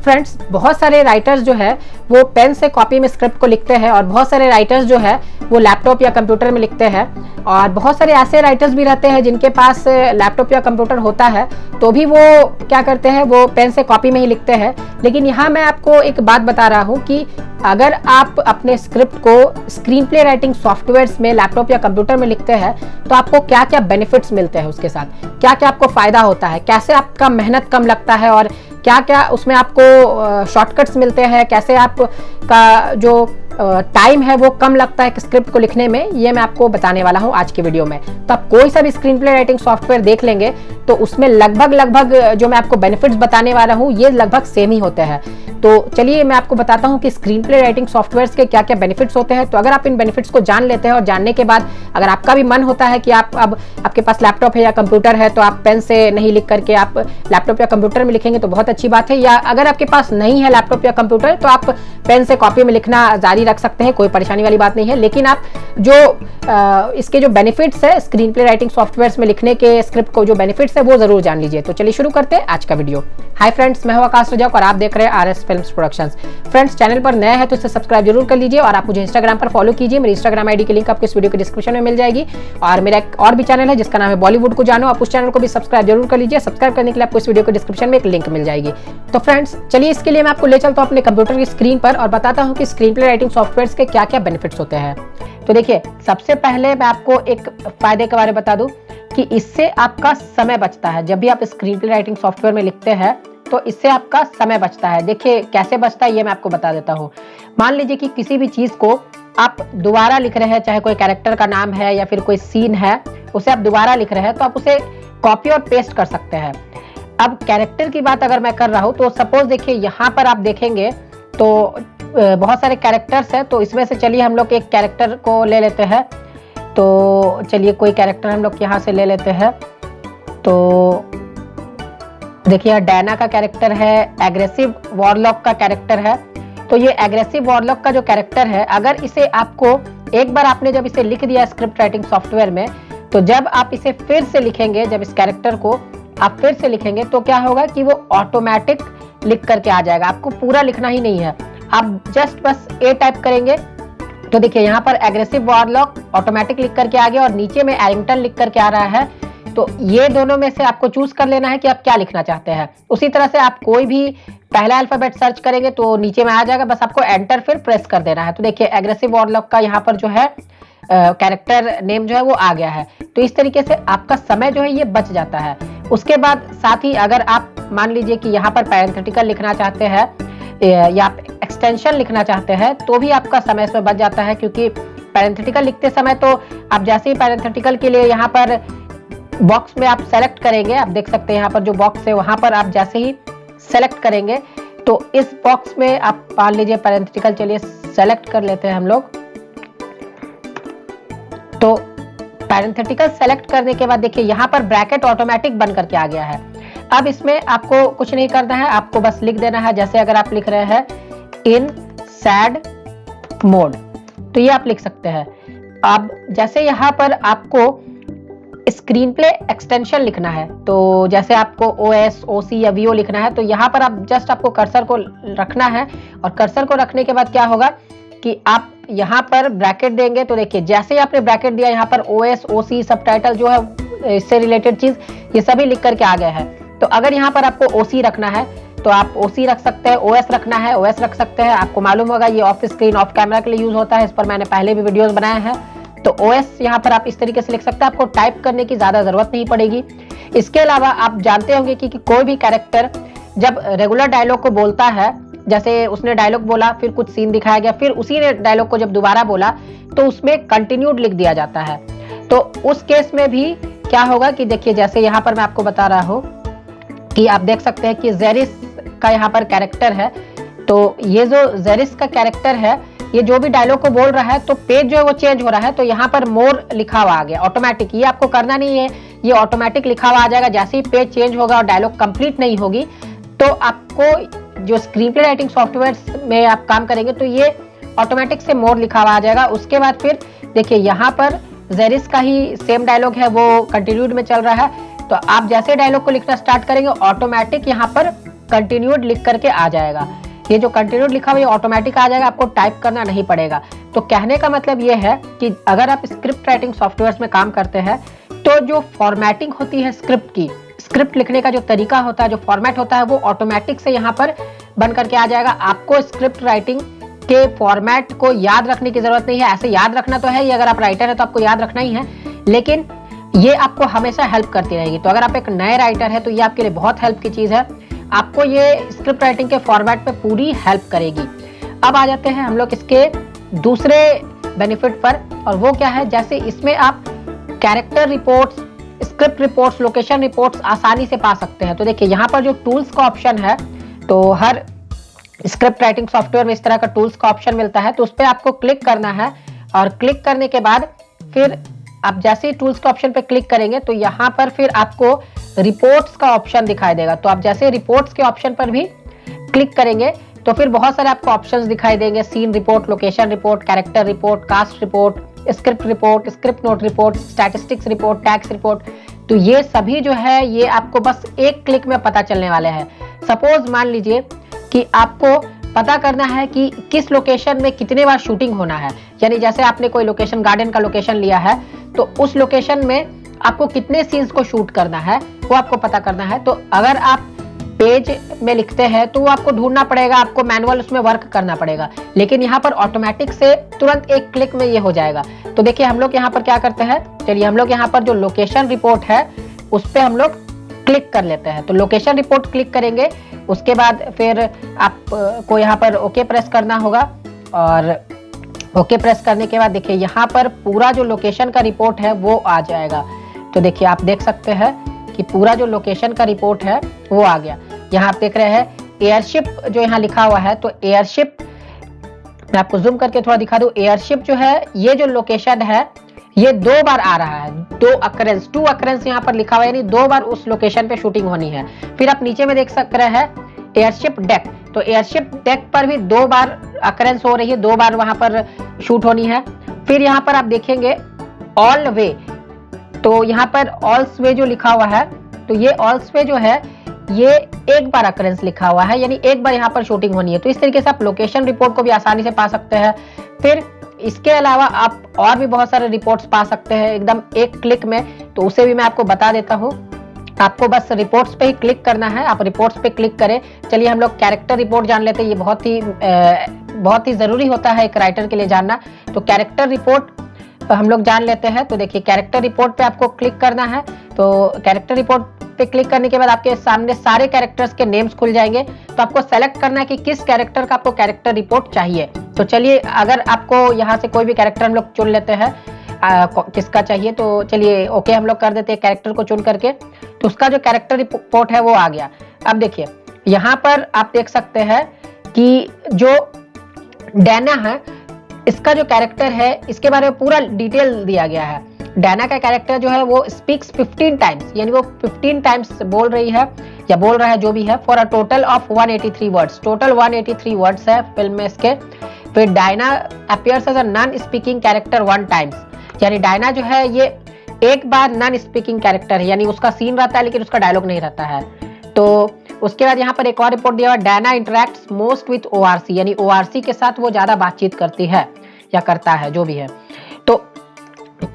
Friends, बहुत सारे writers जो है वो पेन से कॉपी में स्क्रिप्ट को लिखते हैं और बहुत सारे राइटर्स जो है वो लैपटॉप या कंप्यूटर में लिखते हैं। और बहुत सारे ऐसे राइटर्स भी रहते हैं जिनके पास लैपटॉप या कंप्यूटर होता है तो भी वो क्या करते हैं, वो पेन से कॉपी में ही लिखते हैं। लेकिन यहाँ मैं आपको एक बात बता रहा हूँ कि अगर आप अपने स्क्रिप्ट को स्क्रीन प्ले राइटिंग सॉफ्टवेयर्स में लैपटॉप या कंप्यूटर में लिखते हैं तो आपको क्या क्या बेनिफिट्स मिलते हैं, उसके साथ क्या क्या आपको फायदा होता है, कैसे आपका मेहनत कम लगता है और क्या क्या उसमें आपको शॉर्टकट्स मिलते हैं, कैसे आपका जो टाइम है वो कम लगता है स्क्रिप्ट को लिखने में, ये मैं आपको बताने वाला हूँ आज की वीडियो में। तो आप कोई सा भी स्क्रीन प्ले राइटिंग सॉफ्टवेयर देख लेंगे तो उसमें लगभग जो मैं आपको बेनिफिट्स बताने वाला हूँ ये लगभग सेम ही होते हैं। तो चलिए मैं आपको बताता हूँ कि स्क्रीन प्ले राइटिंग सॉफ्टवेयर्स के क्या क्या बेनिफिट्स होते हैं। तो अगर आप इन बेनिफिट्स को जान लेते हैं और जानने के बाद अगर आपका भी मन होता है कि आप अब आपके पास लैपटॉप है या कंप्यूटर है तो आप पेन से नहीं लिख करके आप लैपटॉप या कंप्यूटर में लिखेंगे तो बहुत अच्छी बात है। या अगर आपके पास नहीं है लैपटॉप या कंप्यूटर तो आप पेन से कॉपी में लिखना जारी रख सकते हैं, कोई परेशानी वाली बात नहीं है। लेकिन आप जो इसके जो बेनिफिट्स है स्क्रीन प्ले राइटिंग सॉफ्टवेयर्स में लिखने के स्क्रिप्ट को जो बेनिफिट्स है वो जरूर जान लीजिए। तो चलिए शुरू करते हैं आज का वीडियो। हाय फ्रेंड्स, मैं हूं आकाश रजाक और आप देख रहे हैं RS films productions. Friends, channel पर नए हैं तो इसे सब्सक्राइब जरूर कर लीजिए और आप मुझे इंस्टाग्राम पर फॉलो कीजिए। मेरी इंस्टाग्राम आईडी की लिंक आपको इस वीडियो के डिस्क्रिप्शन में मिल जाएगी। और मेरा एक और भी चैनल है जिसका नाम है बॉलीवुड को जानो, आप उस चैनल को भी सब्सक्राइब जरूर कर लीजिए। सब्सक्राइब करने के लिए आपको इस वीडियो के डिस्क्रिप्शन में एक लिंक मिल जाएगी। तो फ्रेंड्स चलिए इसके लिए मैं आपको ले चलता हूँ अपने कंप्यूटर की स्क्रीन पर और बताता हूँ कि स्क्रीन प्ले राइटिंग सॉफ्टवेयर्स के क्या क्या बेनिफिट्स होते हैं। तो देखिए, सबसे पहले मैं आपको एक फायदे के बारे में बता दूं कि इससे आपका समय बचता है। जब भी आप स्क्रीन प्ले राइटिंग सॉफ्टवेयर में लिखते हैं तो इससे आपका समय बचता है। देखिए कैसे बचता है ये मैं आपको बता देता हूँ। मान लीजिए कि किसी भी चीज को आप दोबारा लिख रहे हैं, चाहे कोई कैरेक्टर का नाम है या फिर कोई सीन है, उसे आप दोबारा लिख रहे हैं तो आप उसे कॉपी और पेस्ट कर सकते हैं। अब कैरेक्टर की बात अगर मैं कर रहा हूँ तो सपोज देखिए यहाँ पर आप देखेंगे तो बहुत सारे कैरेक्टर्स हैं। तो इसमें से चलिए हम लोग एक कैरेक्टर को ले लेते हैं। तो चलिए कोई कैरेक्टर हम लोग यहाँ से ले लेते हैं। तो देखिए डायना का कैरेक्टर है, एग्रेसिव वॉरलॉक का कैरेक्टर है। तो ये एग्रेसिव वॉरलॉक का जो कैरेक्टर है, अगर इसे आपको एक बार आपने जब इसे लिख दिया स्क्रिप्ट राइटिंग सॉफ्टवेयर में तो जब आप इसे फिर से लिखेंगे, जब इस कैरेक्टर को आप फिर से लिखेंगे तो क्या होगा कि वो ऑटोमेटिक लिख करके आ जाएगा। आपको पूरा लिखना ही नहीं है, आप जस्ट बस ए टाइप करेंगे तो देखिए यहाँ पर एग्रेसिव वॉरलॉक ऑटोमेटिक लिख करके आ गया और नीचे में एरिंगटन लिख करके आ रहा है। तो ये दोनों में से आपको चूज कर लेना है कि आप क्या लिखना चाहते हैं। उसी तरह से आप कोई भी पहला अल्फाबेट सर्च करेंगे तो नीचे में आ जाएगा, बस आपको एंटर फिर प्रेस कर देना है। तो देखिए एग्रेसिव वॉरलॉक का यहाँ पर जो है कैरेक्टर नेम जो है वो आ गया है। तो इस तरीके से आपका समय जो है ये बच जाता है। उसके बाद साथ ही अगर आप मान लीजिए कि यहाँ पर पैरेंथेटिकल लिखना चाहते हैं या एक्सटेंशन लिखना चाहते हैं तो भी आपका समय इसमें बच जाता है, क्योंकि पैरेंथेटिकल लिखते समय तो आप जैसे ही पैरेंथेटिकल के लिए यहाँ पर बॉक्स में आप सेलेक्ट करेंगे, आप देख सकते हैं यहाँ पर जो बॉक्स है वहां पर आप जैसे ही सेलेक्ट करेंगे तो इस बॉक्स में आप मान लीजिए पैरेंथेटिकल, चलिए सेलेक्ट कर लेते हैं हम लोग। तो पैरेंथेटिकल सेलेक्ट करने के बाद देखिए यहाँ पर ब्रैकेट ऑटोमेटिक बन करके आ गया है। अब इसमें आपको कुछ नहीं करना है, आपको बस लिख देना है। जैसे अगर आप लिख रहे हैं इन सैड मोड तो ये आप लिख सकते हैं। अब जैसे यहाँ पर आपको स्क्रीन प्ले एक्सटेंशन लिखना है तो जैसे आपको OS, OC या VO लिखना है तो यहाँ पर आप जस्ट आपको कर्सर को रखना है और कर्सर को रखने के बाद क्या होगा कि आप यहाँ पर ब्रैकेट देंगे। तो देखिए जैसे ही आपने ब्रैकेट दिया यहाँ पर OS, OC सबटाइटल जो है इससे रिलेटेड चीज ये सभी लिख करके आ गया है। तो अगर यहाँ पर आपको OC रखना है तो आप OC रख सकते हैं, OS रखना है OS रख सकते हैं। आपको मालूम होगा ये ऑफ स्क्रीन ऑफ कैमरा के लिए यूज होता है, इस पर मैंने पहले भी वीडियोस बनाए हैं। तो OS यहाँ पर आप इस तरीके से लिख सकते हैं, आपको टाइप करने की ज्यादा जरूरत नहीं पड़ेगी। इसके अलावा आप जानते होंगे कि कोई भी कैरेक्टर जब रेगुलर डायलॉग को बोलता है, जैसे उसने डायलॉग बोला फिर कुछ सीन दिखाया गया फिर उसी ने डायलॉग को जब दोबारा बोला तो उसमें कंटिन्यूड लिख दिया जाता है। तो उस केस में भी क्या होगा कि देखिए जैसे यहाँ पर मैं आपको बता रहा हूँ कि आप देख सकते हैं कि जेरिस का यहाँ पर कैरेक्टर है। तो ये जो जेरिस का कैरेक्टर है ये जो भी डायलॉग को बोल रहा है तो पेज जो है वो चेंज हो रहा है। तो यहाँ पर मोर लिखा हुआ आ गया ऑटोमेटिक, ये आपको करना नहीं है, ये ऑटोमेटिक लिखा हुआ आ जाएगा। जैसे ही पेज चेंज होगा और डायलॉग कंप्लीट नहीं होगी तो आपको जो स्क्रीन प्ले राइटिंग सॉफ्टवेयर में आप काम करेंगे तो ये ऑटोमेटिक से मोर लिखा हुआ आ जाएगा। उसके बाद फिर देखिए यहाँ पर जेरिस का ही सेम डायलॉग है वो कंटिन्यूड में चल रहा है। तो आप जैसे डायलॉग को लिखना स्टार्ट करेंगे ऑटोमेटिक यहाँ पर कंटिन्यूड लिख करके आ जाएगा। ये जो कंटिन्यूड लिखा हुआ है ऑटोमेटिक आ जाएगा, आपको टाइप करना नहीं पड़ेगा। तो कहने का मतलब ये है कि अगर आप स्क्रिप्ट राइटिंग सॉफ्टवेयर में काम करते हैं तो जो फॉर्मेटिंग होती है स्क्रिप्ट की, स्क्रिप्ट लिखने का जो तरीका होता है, जो फॉर्मेट होता है, वो ऑटोमेटिक से यहाँ पर बन करके आ जाएगा। आपको स्क्रिप्ट राइटिंग के फॉर्मेट को याद रखने की जरूरत नहीं है। ऐसे याद रखना तो है ही, अगर आप राइटर है तो आपको याद रखना ही है, लेकिन ये आपको हमेशा हेल्प करती रहेगी। तो अगर आप एक नए राइटर है तो ये आपके लिए बहुत हेल्प की चीज है, आपको ये स्क्रिप्ट राइटिंग के फॉर्मेट पे पूरी हेल्प करेगी। अब आ जाते हैं हम लोग इसके दूसरे बेनिफिट पर, और वो क्या है, जैसे इसमें आप character reports, script reports, location reports आसानी से पा सकते हैं। तो देखिए यहाँ पर जो टूल्स का ऑप्शन है, तो हर स्क्रिप्ट राइटिंग सॉफ्टवेयर में इस तरह का टूल्स का ऑप्शन मिलता है, तो उस पर आपको क्लिक करना है, और क्लिक करने के बाद फिर आप जैसे ही टूल्स के ऑप्शन पे क्लिक करेंगे तो यहाँ पर फिर आपको रिपोर्ट्स का ऑप्शन दिखाई देगा। तो आप जैसे रिपोर्ट्स के ऑप्शन पर भी क्लिक करेंगे तो फिर बहुत सारे आपको ऑप्शंस दिखाई देंगे, scene report, location report, character report, cast report, script report, script note report, statistics report, tax report. तो ये सभी जो है ये आपको बस एक क्लिक में पता चलने वाले हैं। सपोज मान लीजिए कि आपको पता करना है कि किस लोकेशन में कितने बार शूटिंग होना है, यानी जैसे आपने कोई लोकेशन, गार्डन का लोकेशन लिया है, तो उस लोकेशन में आपको कितने सीन्स को शूट करना है वो आपको पता करना है। तो अगर आप पेज में लिखते हैं तो वो आपको ढूंढना पड़ेगा, आपको मैनुअल उसमें वर्क करना पड़ेगा, लेकिन यहाँ पर ऑटोमेटिक से तुरंत एक क्लिक में ये हो जाएगा। तो देखिए हम लोग यहाँ पर क्या करते हैं, चलिए हम लोग यहाँ पर जो लोकेशन रिपोर्ट है उस पर हम लोग क्लिक कर लेते हैं। तो लोकेशन रिपोर्ट क्लिक करेंगे, उसके बाद फिर आपको यहाँ पर ओके प्रेस करना होगा, और ओके प्रेस करने के बाद देखिए यहाँ पर पूरा जो लोकेशन का रिपोर्ट है वो आ जाएगा। तो देखिए आप देख सकते हैं कि पूरा जो लोकेशन का रिपोर्ट है वो आ गया। यहाँ आप देख रहे हैं एयरशिप जो यहाँ लिखा हुआ है, तो एयरशिप मैं आपको जूम करके थोड़ा दिखा दूं। एयरशिप जो है, ये जो लोकेशन है ये 2 बार आ रहा है, 2 अकरेंस यहाँ पर लिखा हुआ है, यानी 2 बार उस लोकेशन पे शूटिंग होनी है। फिर आप नीचे में देख सकते हैं एयरशिप डेक, तो एयरशिप डेक पर भी 2 बार अकरेंस हो रही है, 2 बार वहां पर शूट होनी है। फिर यहाँ पर आप देखेंगे ऑल वे, तो यहाँ पर ऑल्स वे जो लिखा हुआ है, तो ये ऑल्स वे जो है ये 1 बार अकरेंस लिखा हुआ है, यानी 1 बार यहाँ पर शूटिंग होनी है। तो इस तरीके से आप लोकेशन रिपोर्ट को भी आसानी से पा सकते हैं। फिर इसके अलावा आप और भी बहुत सारे रिपोर्ट्स पा सकते हैं एकदम एक क्लिक में, तो उसे भी मैं आपको बता देता हूँ। आपको बस रिपोर्ट्स पे ही क्लिक करना है, आप रिपोर्ट्स पे क्लिक करें। चलिए हम लोग कैरेक्टर रिपोर्ट जान लेते हैं, ये बहुत ही जरूरी होता है एक राइटर के लिए जानना। तो कैरेक्टर रिपोर्ट हम लोग जान लेते हैं। तो देखिए कैरेक्टर रिपोर्ट पे आपको क्लिक करना है, तो कैरेक्टर रिपोर्ट पे क्लिक करने के बाद आपके सामने सारे कैरेक्टर्स के नेम्स खुल जाएंगे। तो आपको सेलेक्ट करना है कि किस कैरेक्टर का आपको कैरेक्टर रिपोर्ट चाहिए। तो चलिए अगर आपको यहाँ से कोई भी कैरेक्टर हम लोग चुन लेते हैं, किसका चाहिए, तो चलिए ओके हम लोग कर देते हैं कैरेक्टर को चुन करके। तो उसका जो कैरेक्टर रिपोर्ट है वो आ गया। अब देखिए यहाँ पर आप देख सकते हैं कि जो डैना है, इसका जो कैरेक्टर है इसके बारे में पूरा डिटेल दिया गया है। डैना का कैरेक्टर जो है वो स्पीक्स 15 टाइम्स, यानी वो 15 टाइम्स बोल रही है या बोल रहा है जो भी है, for a total of 183 words. Total 183 words है फिल्म में इसके। फिर Diana appears as a non speaking character 1 times, यानी डायना जो है ये 1 बार नॉन स्पीकिंग कैरेक्टर है, यानी उसका सीन रहता है लेकिन उसका डायलॉग नहीं रहता है। तो उसके बाद यहाँ पर एक और रिपोर्ट दिया हुआ, Diana interacts most with ORC, यानी ओआरसी के साथ वो ज्यादा बातचीत करती है या करता है जो भी है। तो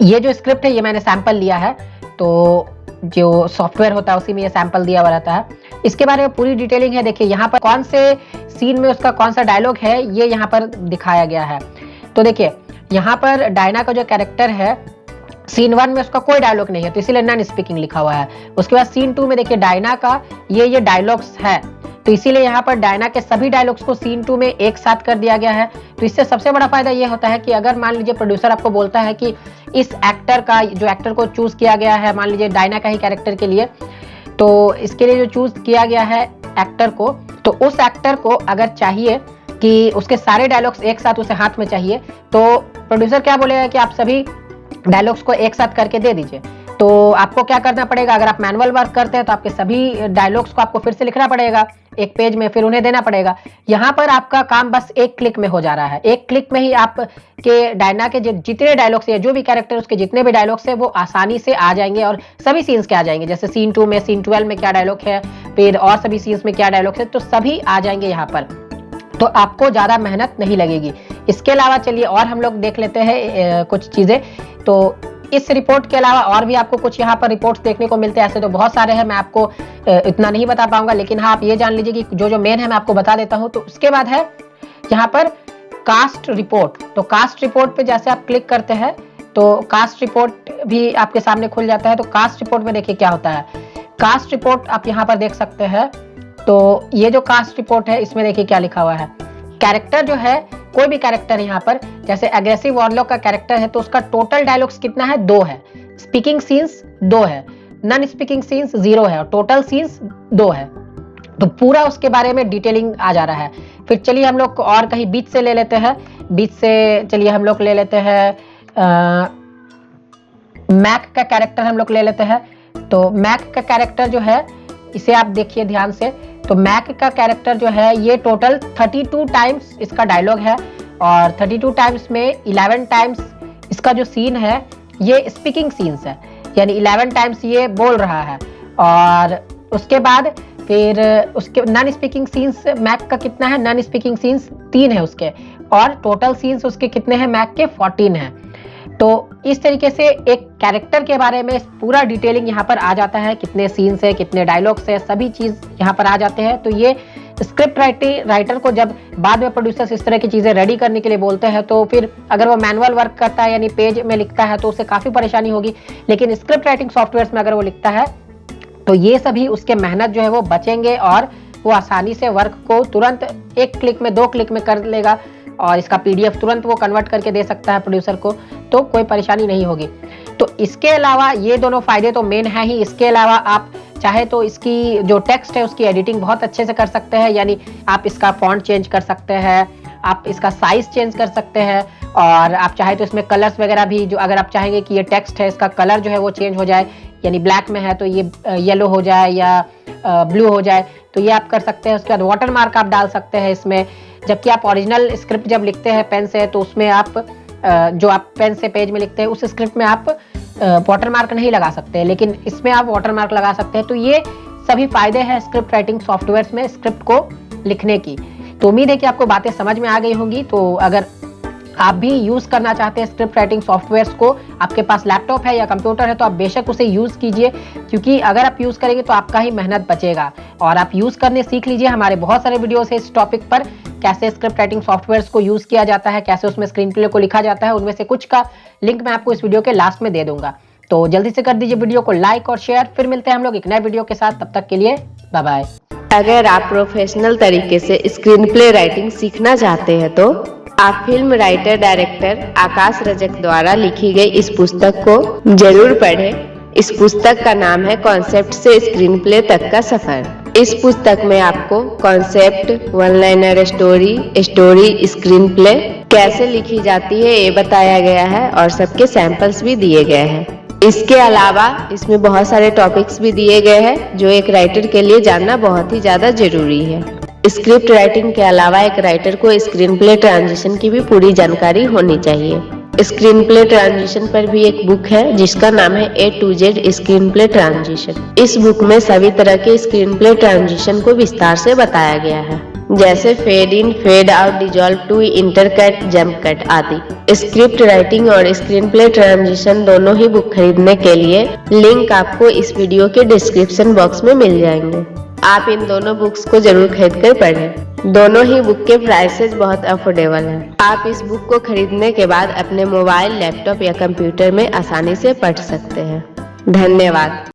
ये जो स्क्रिप्ट है ये मैंने सैंपल लिया है, तो जो सॉफ्टवेयर होता है उसी में ये सैंपल दिया हुआ रहता है। इसके बारे में पूरी डिटेलिंग है। देखिए यहाँ पर कौन से सीन में उसका कौन सा डायलॉग है ये यहाँ पर दिखाया गया है। तो देखिए यहाँ पर डायना का जो कैरेक्टर है, सीन 1 में उसका कोई डायलॉग नहीं है, तो इसीलिए नॉन स्पीकिंग लिखा हुआ है। उसके बाद सीन 2 में देखिए डायना का ये डायलॉग्स है, तो इसीलिए यहाँ पर डायना के सभी डायलॉग्स को सीन 2 में एक साथ कर दिया गया है। तो इससे सबसे बड़ा फायदा ये होता है कि अगर मान लीजिए प्रोड्यूसर आपको बोलता है कि इस एक्टर का, जो एक्टर को चूज किया गया है, मान लीजिए डायना का ही कैरेक्टर के लिए, तो इसके लिए जो चूज किया गया है एक्टर को, तो उस एक्टर को अगर चाहिए कि उसके सारे डायलॉग्स एक साथ उसे हाथ में चाहिए, तो प्रोड्यूसर क्या बोलेगा कि आप सभी डायलॉग्स को एक साथ करके दे दीजिए। तो आपको क्या करना पड़ेगा, अगर आप मैनुअल वर्क करते हैं तो आपके सभी डायलॉग्स को आपको फिर से लिखना पड़ेगा एक पेज में, फिर उन्हें देना पड़ेगा। यहाँ पर आपका काम बस एक क्लिक में हो जा रहा है। एक क्लिक में ही आपके डायना के जितने डायलॉग्स है, जो भी कैरेक्टर उसके जितने भी डायलॉग्स है वो आसानी से आ जाएंगे और सभी सीन्स के आ जाएंगे। जैसे सीन 2 में, सीन 12 में क्या डायलॉग है, फिर और सभी सीन्स में क्या डायलॉग्स है, तो सभी आ जाएंगे यहाँ पर। तो आपको ज़्यादा मेहनत नहीं लगेगी। इसके अलावा चलिए और हम लोग देख लेते हैं कुछ चीज़ें। तो इस रिपोर्ट के अलावा और भी आपको कुछ यहाँ पर रिपोर्ट्स देखने को मिलते हैं। ऐसे तो बहुत सारे हैं, मैं आपको इतना नहीं बता पाऊंगा, लेकिन हाँ आप ये जान लीजिए कि जो मेन है मैं आपको बता देता हूँ। तो उसके बाद है यहाँ पर कास्ट रिपोर्ट। तो कास्ट रिपोर्ट पे जैसे आप क्लिक करते हैं तो कास्ट रिपोर्ट भी आपके सामने खुल जाता है। तो कास्ट रिपोर्ट में देखिए क्या होता है। कास्ट रिपोर्ट आप यहाँ पर देख सकते हैं। तो ये जो कास्ट रिपोर्ट है इसमें देखिए क्या लिखा हुआ है। कैरेक्टर जो है, कोई भी कैरेक्टर यहाँ पर, जैसे एग्रेसिव वॉरलॉक का कैरेक्टर है तो उसका टोटल डायलॉग्स कितना है, 2 है। स्पीकिंग सीन्स 2 है, नॉन स्पीकिंग सीन्स 0 है और टोटल सीन्स 2 है। तो पूरा उसके बारे में डिटेलिंग आ जा रहा है। फिर चलिए हम लोग और कहीं बीच से ले लेते हैं। बीच से चलिए हम लोग ले लेते हैं मैक का कैरेक्टर हम लोग ले लेते हैं। तो मैक का कैरेक्टर जो है, इसे आप देखिए ध्यान से। तो मैक का कैरेक्टर जो है ये टोटल 32 टाइम्स इसका डायलॉग है और 32 टाइम्स में 11 टाइम्स इसका जो सीन है ये स्पीकिंग सीन्स है, यानी 11 टाइम्स ये बोल रहा है। और उसके बाद फिर उसके नॉन स्पीकिंग सीन्स मैक का कितना है, नॉन स्पीकिंग सीन्स 3 है उसके, और टोटल सीन्स उसके कितने हैं, मैक के 14 हैं। तो इस तरीके से एक कैरेक्टर के बारे में पूरा डिटेलिंग यहाँ पर आ जाता है, कितने सीन्स है, कितने डायलॉग्स है, सभी चीज यहाँ पर आ जाते हैं। तो ये स्क्रिप्ट राइटर को जब बाद में प्रोड्यूसर्स इस तरह की चीजें रेडी करने के लिए बोलते हैं तो फिर अगर वो मैनुअल वर्क करता है यानी पेज में लिखता है तो उसे काफी परेशानी होगी। लेकिन स्क्रिप्ट राइटिंग सॉफ्टवेयर में अगर वो लिखता है तो ये सभी उसके मेहनत जो है वो बचेंगे और वो आसानी से वर्क को तुरंत 1 क्लिक में 2 क्लिक में कर लेगा और इसका PDF तुरंत वो कन्वर्ट करके दे सकता है प्रोड्यूसर को, तो कोई परेशानी नहीं होगी। तो इसके अलावा ये दोनों फायदे तो मेन है ही। इसके अलावा आप चाहे तो इसकी जो टेक्स्ट है उसकी एडिटिंग बहुत अच्छे से कर सकते हैं, यानी आप इसका फॉन्ट चेंज कर सकते हैं, आप इसका साइज चेंज कर सकते हैं, और आप चाहे तो इसमें कलर्स वगैरह भी, जो अगर आप चाहेंगे कि ये टेक्स्ट है इसका कलर जो है वो चेंज हो जाए, यानी ब्लैक में है तो ये येलो हो जाए या ब्लू हो जाए, तो ये आप कर सकते हैं। उसके बाद वाटर मार्क आप डाल सकते हैं इसमें, जबकि आप ओरिजिनल स्क्रिप्ट जब लिखते हैं पेन से तो उसमें आप जो आप पेन से पेज में लिखते हैं उस स्क्रिप्ट में आप वाटर मार्क नहीं लगा सकते, लेकिन इसमें आप वाटर मार्क लगा सकते हैं। तो ये सभी फायदे हैं स्क्रिप्ट राइटिंग सॉफ्टवेयर में स्क्रिप्ट को लिखने की। तो उम्मीद है कि आपको बातें समझ में आ गई होंगी। तो अगर आप भी यूज करना चाहते हैं स्क्रिप्ट राइटिंग सॉफ्टवेयर्स को, आपके पास लैपटॉप है या कंप्यूटर है तो आप बेशक उसे यूज कीजिए, क्योंकि अगर आप यूज करेंगे तो आपका ही मेहनत बचेगा। और आप यूज करने सीख लीजिए। हमारे बहुत सारे वीडियोस है इस टॉपिक पर, कैसे स्क्रिप्ट राइटिंग सॉफ्टवेयर्स को यूज किया जाता है, कैसे उसमें स्क्रीन प्ले को लिखा जाता है। उनमें से कुछ का लिंक मैं आपको इस वीडियो के लास्ट में दे दूंगा। तो जल्दी से कर दीजिए वीडियो को लाइक और शेयर। फिर मिलते हैं हम लोग एक नए वीडियो के साथ, तब तक के लिए बाय बाय। अगर आप प्रोफेशनल तरीके से स्क्रीन प्ले राइटिंग सीखना चाहते हैं तो आप फिल्म राइटर डायरेक्टर आकाश रजक द्वारा लिखी गई इस पुस्तक को जरूर पढ़ें। इस पुस्तक का नाम है कॉन्सेप्ट से स्क्रीन प्ले तक का सफर। इस पुस्तक में आपको concept, one liner story, screen play कैसे लिखी जाती है ये बताया गया है और सबके सैंपल्स भी दिए गए हैं। इसके अलावा इसमें बहुत सारे टॉपिक्स भी दिए गए हैं जो एक राइटर के लिए जानना बहुत ही ज्यादा जरूरी है। स्क्रिप्ट राइटिंग के अलावा एक राइटर को स्क्रीन प्ले ट्रांजिशन की भी पूरी जानकारी होनी चाहिए। स्क्रीन प्ले ट्रांजिशन पर भी एक बुक है जिसका नाम है A to Z screen play transition. इस बुक में सभी तरह के स्क्रीन प्ले ट्रांजिशन को विस्तार से बताया गया है, जैसे fade in, fade out, dissolve to, intercut, jump cut आदि। स्क्रिप्ट राइटिंग और स्क्रीन प्ले ट्रांजिशन दोनों ही बुक खरीदने के लिए लिंक आपको इस वीडियो के डिस्क्रिप्शन बॉक्स में मिल जाएंगे। आप इन दोनों बुक्स को जरूर खरीद कर पढ़ें। दोनों ही बुक के प्राइसेस बहुत अफोर्डेबल हैं। आप इस बुक को खरीदने के बाद अपने मोबाइल, लैपटॉप या कंप्यूटर में आसानी से पढ़ सकते हैं। धन्यवाद।